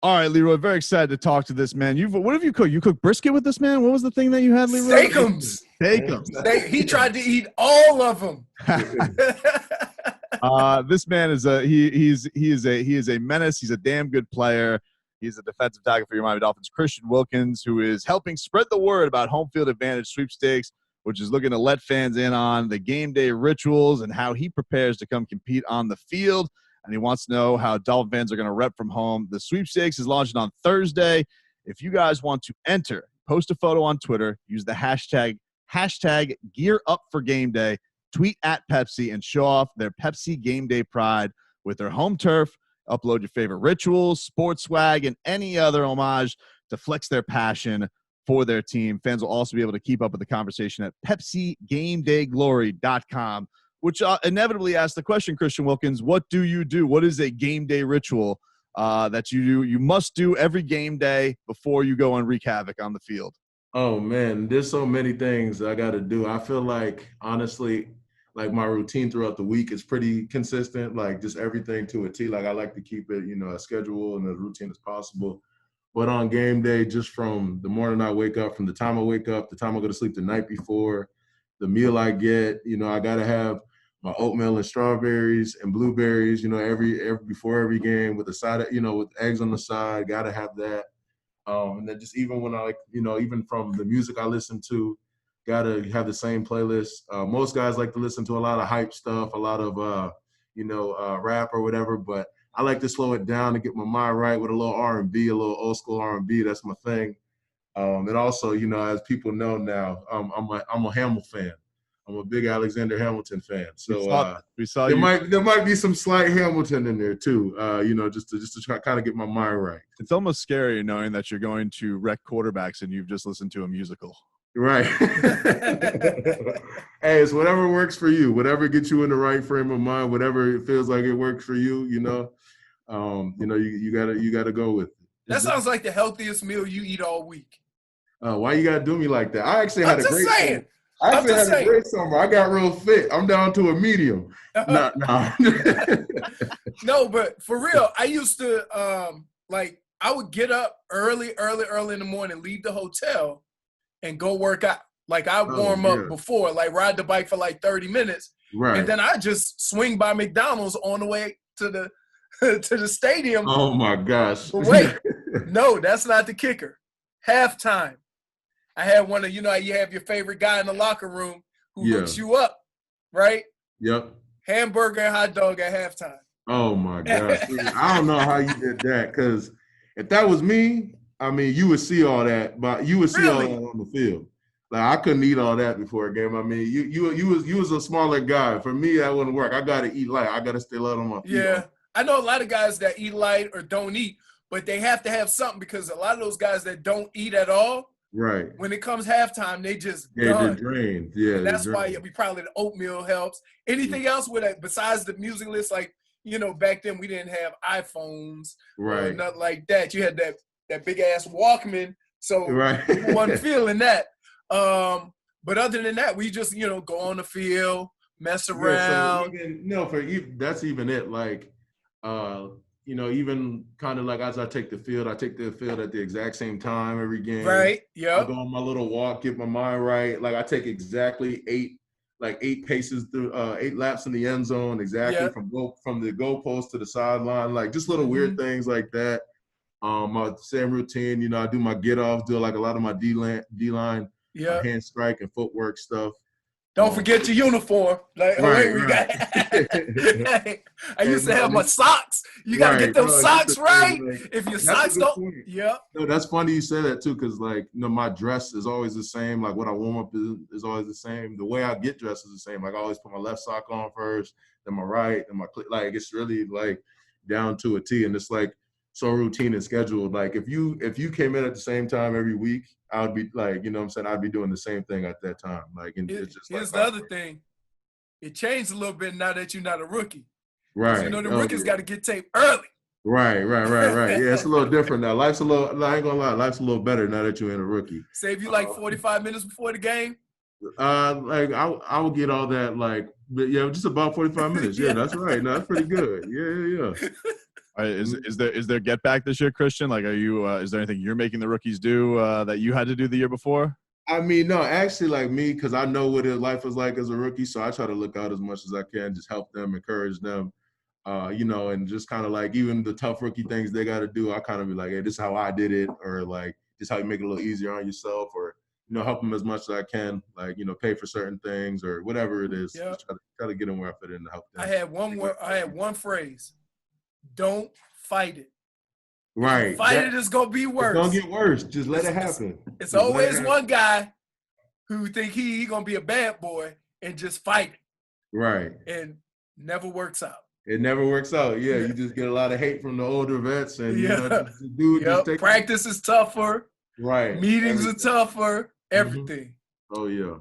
All right, Leroy, very excited to talk to this man. What have you cooked? You cooked brisket with this man? What was the thing that you had, Leroy? Steakums. He tried to eat all of them. This man is he is a menace. He's a damn good player. He's a defensive tackle for your Miami Dolphins, Christian Wilkins, who is helping spread the word about home field advantage sweepstakes, which is looking to let fans in on the game day rituals and how he prepares to come compete on the field. And he wants to know how Dolphin fans are going to rep from home. The sweepstakes is launching on Thursday. If you guys want to enter, post a photo on Twitter, use the hashtag #GearUpForGameDay, tweet at Pepsi, and show off their Pepsi Game Day pride with their home turf. Upload your favorite rituals, sports swag, and any other homage to flex their passion for their team. Fans will also be able to keep up with the conversation at PepsiGameDayGlory.com, which inevitably asks the question, Christian Wilkins, what do you do? What is a game day ritual that you must do every game day before you go and wreak havoc on the field? Oh, man, there's so many things I got to do. I feel like, honestly, like my routine throughout the week is pretty consistent, like just everything to a T. Like I like to keep it, as schedule and as routine as possible. But on game day, just from the morning I wake up, from the time I wake up, the time I go to sleep the night before, the meal I get, I got to have my oatmeal and strawberries and blueberries, every before every game with a side, with eggs on the side, got to have that. And then just even when I even from the music I listen to, got to have the same playlist. Most guys like to listen to a lot of hype stuff, a lot of, rap or whatever, but I like to slow it down and get my mind right with a little R&B, a little old school R&B. That's my thing. And also, as people know now, I'm a Hamilton fan. I'm a big Alexander Hamilton fan. So there might be some slight Hamilton in there too, just to try kind of get my mind right. It's almost scary knowing that you're going to wreck quarterbacks and you've just listened to a musical. Right. Hey, it's whatever works for you, whatever gets you in the right frame of mind, whatever it feels like it works for you, you gotta go with it. That sounds like the healthiest meal you eat all week. Why you gotta do me like that? I actually had a great summer. I got real fit. I'm down to a medium. No. No, but for real, I used to I would get up early in the morning, leave the hotel, and go work out. Like I warm up before, like ride the bike for like 30 minutes. Right. And then I just swing by McDonald's on the way to the to the stadium. Oh my gosh. But wait, no, that's not the kicker. Halftime. I had one of, you have your favorite guy in the locker room who hooks you up, right? Yep. Hamburger and hot dog at halftime. Oh my gosh. I don't know how you did that, because if that was me, I mean, you would see all that, but you would see all that on the field. Like I couldn't eat all that before a game. I mean, you was a smaller guy. For me, that wouldn't work. I gotta eat light. I gotta stay light on my feet. Yeah, I know a lot of guys that eat light or don't eat, but they have to have something, because a lot of those guys that don't eat at all, right, when it comes halftime, they just they're drained. Yeah, and that's why probably the oatmeal helps. Anything else with it besides the music list? Like back then we didn't have iPhones, right? Or nothing like that. You had that big ass Walkman, so people wasn't feeling that. But other than that, we just go on the field, mess around. So that's even it. Like, even kind of like as I take the field at the exact same time every game. Right. Yeah. I go on my little walk, get my mind right. Like I take exactly 8 paces through 8 laps in the end zone, exactly from the goalpost to the sideline. Like just little weird things like that. My same routine. I do my get off, do like a lot of my D-line. Hand strike and footwork stuff. Don't forget your uniform. Like, right. I used to have my socks. You got to get those socks right. If your socks don't, No, that's funny you say that too, because my dress is always the same. Like what I warm up is always the same. The way I get dressed is the same. Like I always put my left sock on first, then my right, then my like it's really like down to a T, and it's like so routine and scheduled. Like if you came in at the same time every week, I would be like, I'd be doing the same thing at that time. Like, and it's just here's the other thing. It changed a little bit now that you're not a rookie. Right. The rookies got to get taped early. Right. Yeah, it's a little different now. I ain't gonna lie, life's a little better now that you're in a rookie. Save you like 45 minutes before the game? Like I will get all that, just about 45 minutes. Yeah, that's right. No, that's pretty good. Yeah. Is there get back this year, Christian? Like, are you? Is there anything you're making the rookies do that you had to do the year before? I mean, no, actually, like me, because I know what life is like as a rookie, so I try to look out as much as I can, just help them, encourage them, and just kind of like even the tough rookie things they got to do, I kind of be like, hey, this is how I did it, or like this is how you make it a little easier on yourself, or help them as much as I can, like pay for certain things or whatever it is. Yep. Just try to get them where I fit in to help them. I had one phrase: don't fight it. Right. Fight it is gonna be worse. It's gonna get worse. Just let it happen. It's always one guy who think he gonna be a bad boy and just fight it. Right. And never works out. It never works out. Yeah, you just get a lot of hate from the older vets, and Practice is tougher. Right. Meetings are tougher. Everything. Oh yeah.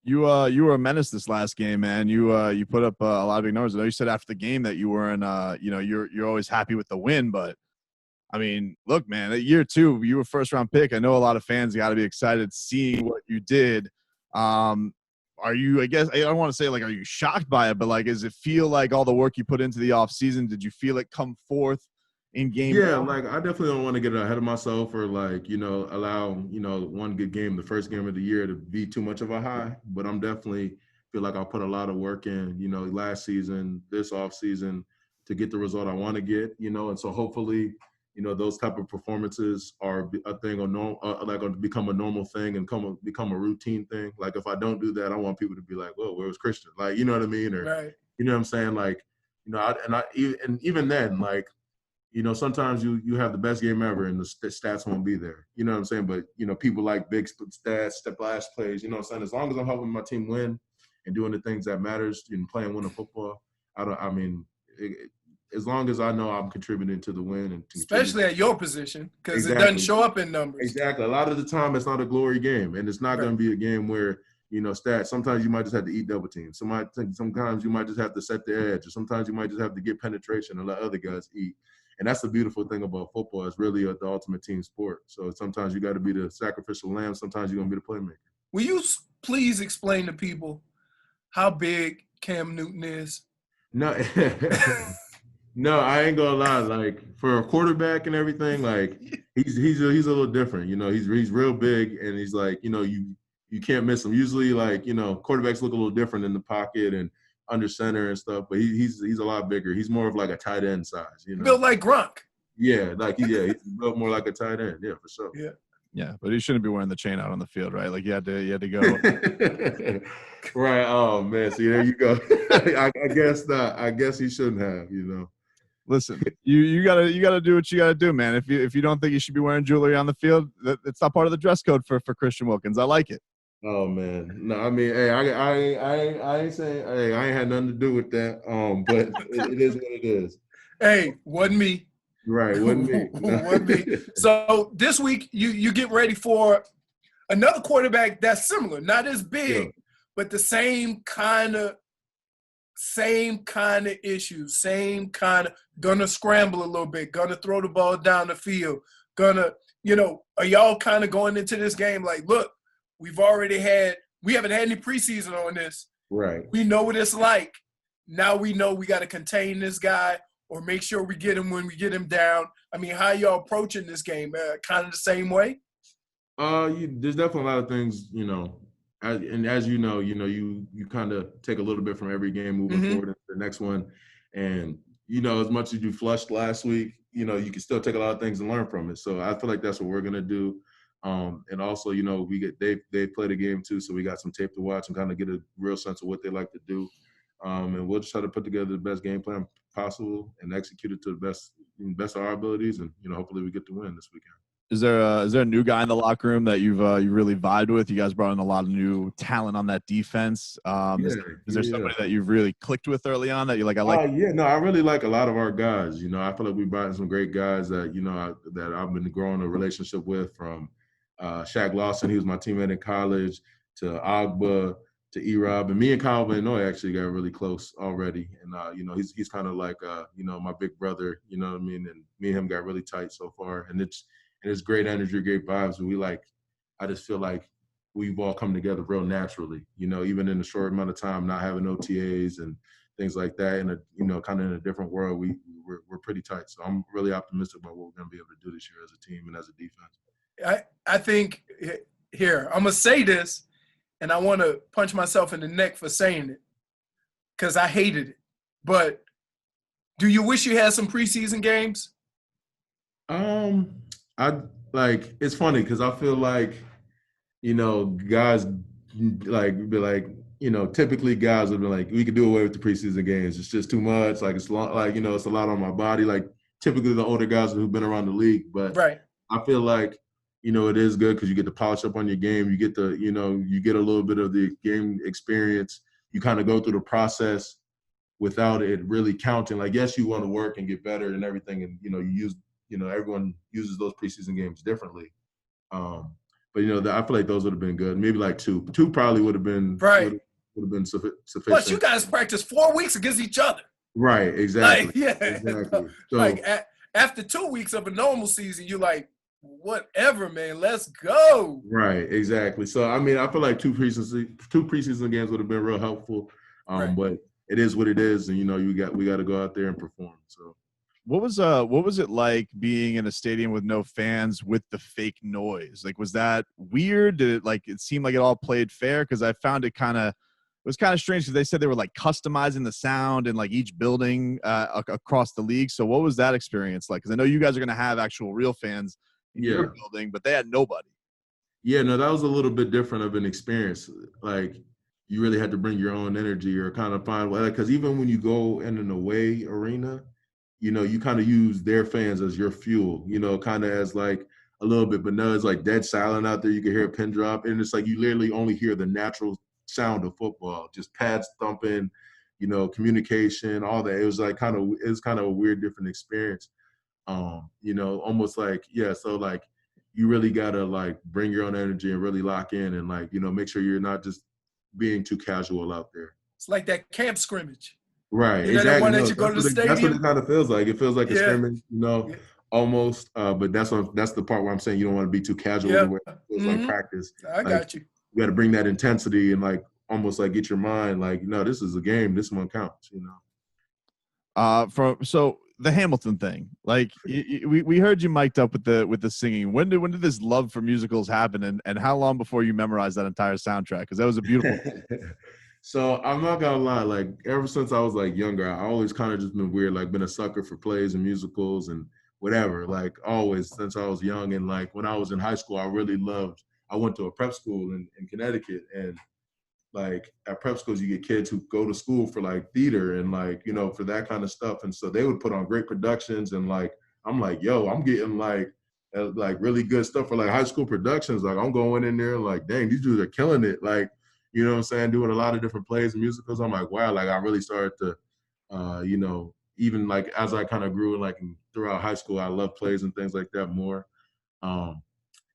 You were a menace this last game, man. You put up a lot of big numbers. I know you said after the game that you weren't you're always happy with the win, but I mean, look, man, at year 2, you were first round pick. I know a lot of fans got to be excited seeing what you did. Are you, I guess, I don't want to say like, are you shocked by it, but like, does it feel like all the work you put into the off season, did you feel it come forth in game? Yeah, like I definitely don't want to get ahead of myself or like, allow, one good game, the first game of the year to be too much of a high, but I'm definitely feel like I put a lot of work in, last season, this off season to get the result I want to get, and so hopefully, those type of performances are a thing or like going to become a normal thing and become a routine thing. Like if I don't do that, I want people to be like, "Whoa, where was Christian?" Like, you know what I mean? Or, right. You know what I'm saying? Like, even then, like, sometimes you have the best game ever and the stats won't be there. You know what I'm saying? But people like big stats, splash plays. You know what I'm saying? As long as I'm helping my team win and doing the things that matters and playing winning football, as long as I know I'm contributing to the win, and especially at your position, because It doesn't show up in numbers. Exactly. A lot of the time, it's not a glory game, and it's not going to be a game where stats. Sometimes you might just have to eat double teams. Sometimes you might just have to set the edge, or sometimes you might just have to get penetration and let other guys eat. And that's the beautiful thing about football. It's really the ultimate team sport. So sometimes you got to be the sacrificial lamb. Sometimes you're going to be the playmaker. Will you please explain to people how big Cam Newton is? No. No, I ain't gonna lie. Like for a quarterback and everything, like he's a little different. He's real big, and he's like, you can't miss him. Usually, like quarterbacks look a little different in the pocket and under center and stuff, but he's a lot bigger. He's more of like a tight end size. Built like Gronk. Yeah, he's built more like a tight end. Yeah, for sure. Yeah. Yeah, but he shouldn't be wearing the chain out on the field, right? Like you had to go. Right. Oh man. See, there you go. I guess not. I guess he shouldn't have. Listen, you gotta do what you gotta do, man. If you don't think you should be wearing jewelry on the field, it's not part of the dress code for Christian Wilkins. I like it. Oh man, no, I mean, hey, I ain't saying, hey, I ain't had nothing to do with that. But it is what it is. Hey, wasn't me. Right, wasn't me. Wasn't me. So this week you get ready for another quarterback that's similar, not as big, but the same kind of issues, same kind of gonna scramble a little bit, gonna throw the ball down the field, are y'all kind of going into this game like, look, we haven't had any preseason on this. Right. We know what it's like. Now we know we got to contain this guy or make sure we get him when we get him down. I mean, how y'all approaching this game? Kind of the same way? There's definitely a lot of things, as you know, you kind of take a little bit from every game moving forward into the next one. And, as much as you flushed last week, you can still take a lot of things and learn from it. So I feel like that's what we're going to do. And also, they played a game too, so we got some tape to watch and kind of get a real sense of what they like to do. And we'll just try to put together the best game plan possible and execute it to the best of our abilities. And, hopefully we get to win this weekend. Is there a new guy in the locker room that you really vibed with? You guys brought in a lot of new talent on that defense. Is there somebody that you've really clicked with early on that you like? I really like a lot of our guys. I feel like we brought in some great guys that that I've been growing a relationship with, from Shaq Lawson, he was my teammate in college, to Agba, to E-Rob, and me and Kyle Van Noy actually got really close already. And he's kind of like my big brother. You know what I mean? And me and him got really tight so far, and it's great energy, great vibes. I just feel like we've all come together real naturally, even in a short amount of time, not having OTAs and things like that. And kind of in a different world, we're pretty tight. So I'm really optimistic about what we're going to be able to do this year as a team and as a defense. I think here I'm gonna say this, and I want to punch myself in the neck for saying it because I hated it. But do you wish you had some preseason games? It's funny because I feel like, guys be like, typically guys would be like, we could do away with the preseason games. It's just too much. Like it's long, it's a lot on my body. Like typically the older guys who've been around the league, but right. I feel like, it is good because you get to polish up on your game. You get the, you get a little bit of the game experience. You kind of go through the process without it really counting. Like, yes, you want to work and get better and everything. And, you use, everyone uses those preseason games differently. But, I feel like those would have been good. Maybe like two. Two probably would have been right. Would have been sufficient. Plus, you guys practice 4 weeks against each other. Right, exactly. Like, yeah. Exactly. So, like after 2 weeks of a normal season, you're like, whatever, man, let's go. Right, exactly. So, I mean, I feel like two preseason games would have been real helpful. Right. But it is what it is, and we got to go out there and perform. So, what was it like being in a stadium with no fans with the fake noise? Like, was that weird? Did it seemed like it all played fair? Because I found it was kind of strange because they said they were like customizing the sound in like each building across the league. So what was that experience like? Because I know you guys are going to have actual real fans in your building, but they had nobody. Yeah, no, that was a little bit different of an experience. Like, you really had to bring your own energy or kind of find because even when you go in an away arena, you kind of use their fans as your fuel, kind of as like a little bit, but no, it's like dead silent out there. You can hear a pin drop, and it's like you literally only hear the natural sound of football, just pads thumping, communication, all that. It was kind of a weird, different experience. Almost like, so like you really gotta like bring your own energy and really lock in and like, make sure you're not just being too casual out there. It's like that camp scrimmage. Right. Exactly. The one that you go to the stadium. That's what it kind of feels like. It feels like a scrimmage, almost. But that's the part where I'm saying you don't want to be too casual. Where it feels like practice. I got you. You got to bring that intensity and like almost like get your mind like, this is a game. This one counts. So the Hamilton thing, like we heard you mic'd up with the singing. When did this love for musicals happen, and how long before you memorized that entire soundtrack? Because that was a beautiful. So I'm not gonna lie, like ever since I was like younger, I always kind of just been weird, like been a sucker for plays and musicals and whatever, like always since I was young. And like when I was in high school, I went to a prep school in Connecticut, and like at prep schools, you get kids who go to school for like theater and like, for that kind of stuff. And so they would put on great productions, and like, I'm like, yo, I'm getting like really good stuff for like high school productions. Like I'm going in there like, dang, these dudes are killing it. Like, you know what I'm saying? Doing a lot of different plays and musicals. I'm like, wow, like I really started to, even like as I kind of grew like throughout high school, I love plays and things like that more. And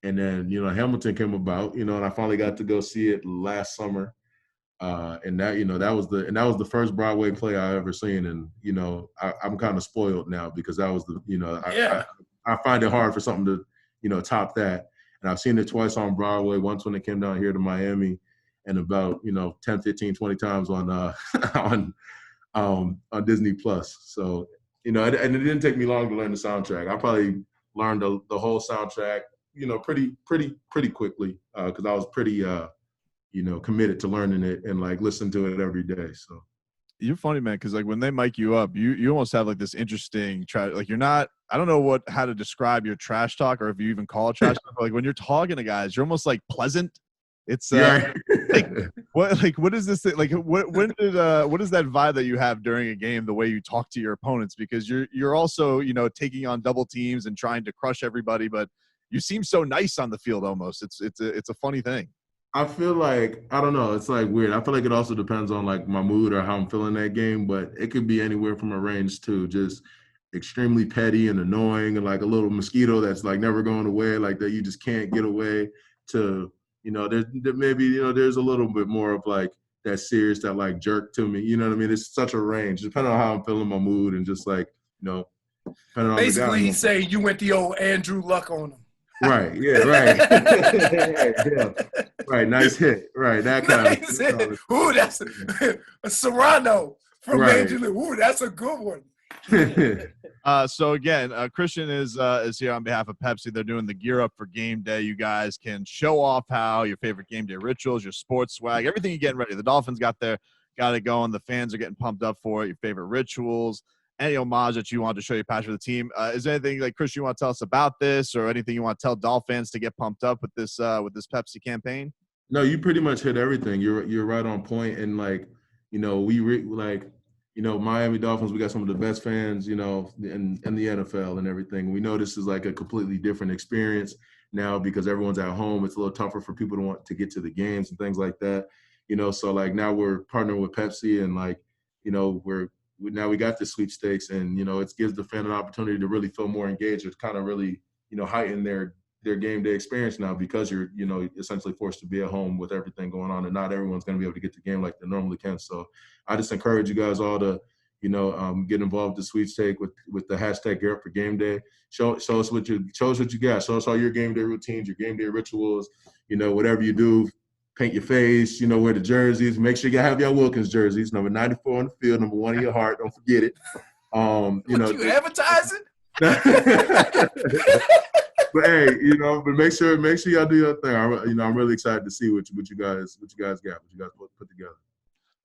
then, Hamilton came about, and I finally got to go see it last summer. And that was the first Broadway play I ever seen. And, I'm kind of spoiled now because that was I find it hard for something to, top that. And I've seen it twice on Broadway, once when it came down here to Miami, and about 10, 15, 20 times on Disney Plus. So and it didn't take me long to learn the soundtrack. I probably learned the whole soundtrack pretty quickly because I was pretty committed to learning it and like listen to it every day. So you're funny, man, because like when they mic you up, you almost have like this interesting like you're not. I don't know how to describe your trash talk or if you even call it trash talk. But like when you're talking to guys, you're almost like pleasant. It's what is this thing? Like what is that vibe that you have during a game, the way you talk to your opponents, because you're also taking on double teams and trying to crush everybody, but you seem so nice on the field almost. It's a funny thing. I feel like, I don't know, it's like weird. I feel like it also depends on like my mood or how I'm feeling that game, but it could be anywhere from a range to just extremely petty and annoying and like a little mosquito that's like never going away, like that you just can't get away, to there's maybe, there's a little bit more of like that serious, that like jerk to me. You know what I mean? It's such a range, depending on how I'm feeling my mood and just like, depending on basically he's saying you went the old Andrew Luck on him. Right. Yeah. Right. Yeah. Right. Nice hit. Right. That kind of. Ooh, that's a Serrano from Major League. Ooh, that's a good one. So again, Christian is here on behalf of Pepsi. They're doing the Gear Up for Game Day. You guys can show off how your favorite game day rituals, your sports swag, everything you're getting ready. The Dolphins got it going. The fans are getting pumped up for it. Your favorite rituals, any homage that you want to show your passion for the team. Is there anything like Christian you want to tell us about this, or anything you want to tell Dolphins fans to get pumped up with this Pepsi campaign? No, you pretty much hit everything. You're right on point, and like, you know, Miami Dolphins, we got some of the best fans, you know, in the NFL and everything. We know this is like a completely different experience now because everyone's at home. It's a little tougher for people to want to get to the games and things like that, you know. So like now we're partnering with Pepsi, and like, you know, now we got the sweepstakes, and you know, it gives the fan an opportunity to really feel more engaged. It's kind of really, you know, heighten their game day experience now because you're, you know, essentially forced to be at home with everything going on, and not everyone's going to be able to get the game like they normally can. So I just encourage you guys all to, you know, get involved with the sweepstake with the hashtag Gear Up for Game Day. Show us what you got. Show us all your game day routines, your game day rituals, you know, whatever you do. Paint your face, you know, wear the jerseys. Make sure you have your Wilkins jerseys, number 94 on the field, number 1 in your heart. Don't forget it. You advertising? But hey, you know, but make sure y'all do your thing. I'm really excited to see what you guys put together.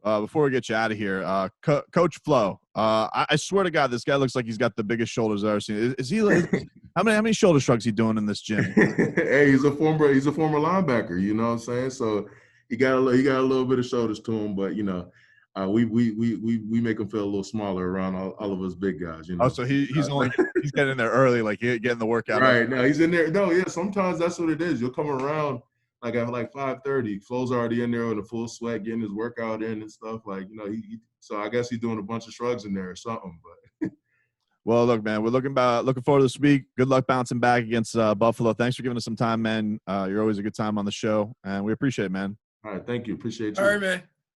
Before we get you out of here, Coach Flo, I swear to God, this guy looks like he's got the biggest shoulders I've ever seen. Is he? How many shoulder shrugs he doing in this gym? Hey, he's a former linebacker. You know what I'm saying? So he got a little bit of shoulders to him, but you know, we make him feel a little smaller around all of us big guys. You know. Oh, so he's getting in there early, like getting the workout. Right now, he's in there. No, yeah. Sometimes that's what it is. You'll come around. Like at 5:30, Flo's already in there with a full sweat, getting his workout in and stuff. Like, you know, so I guess he's doing a bunch of shrugs in there or something. But well, look, man, we're looking forward to this week. Good luck bouncing back against Buffalo. Thanks for giving us some time, man. You're always a good time on the show, and we appreciate it, man. All right, thank you. Appreciate you. All right, man.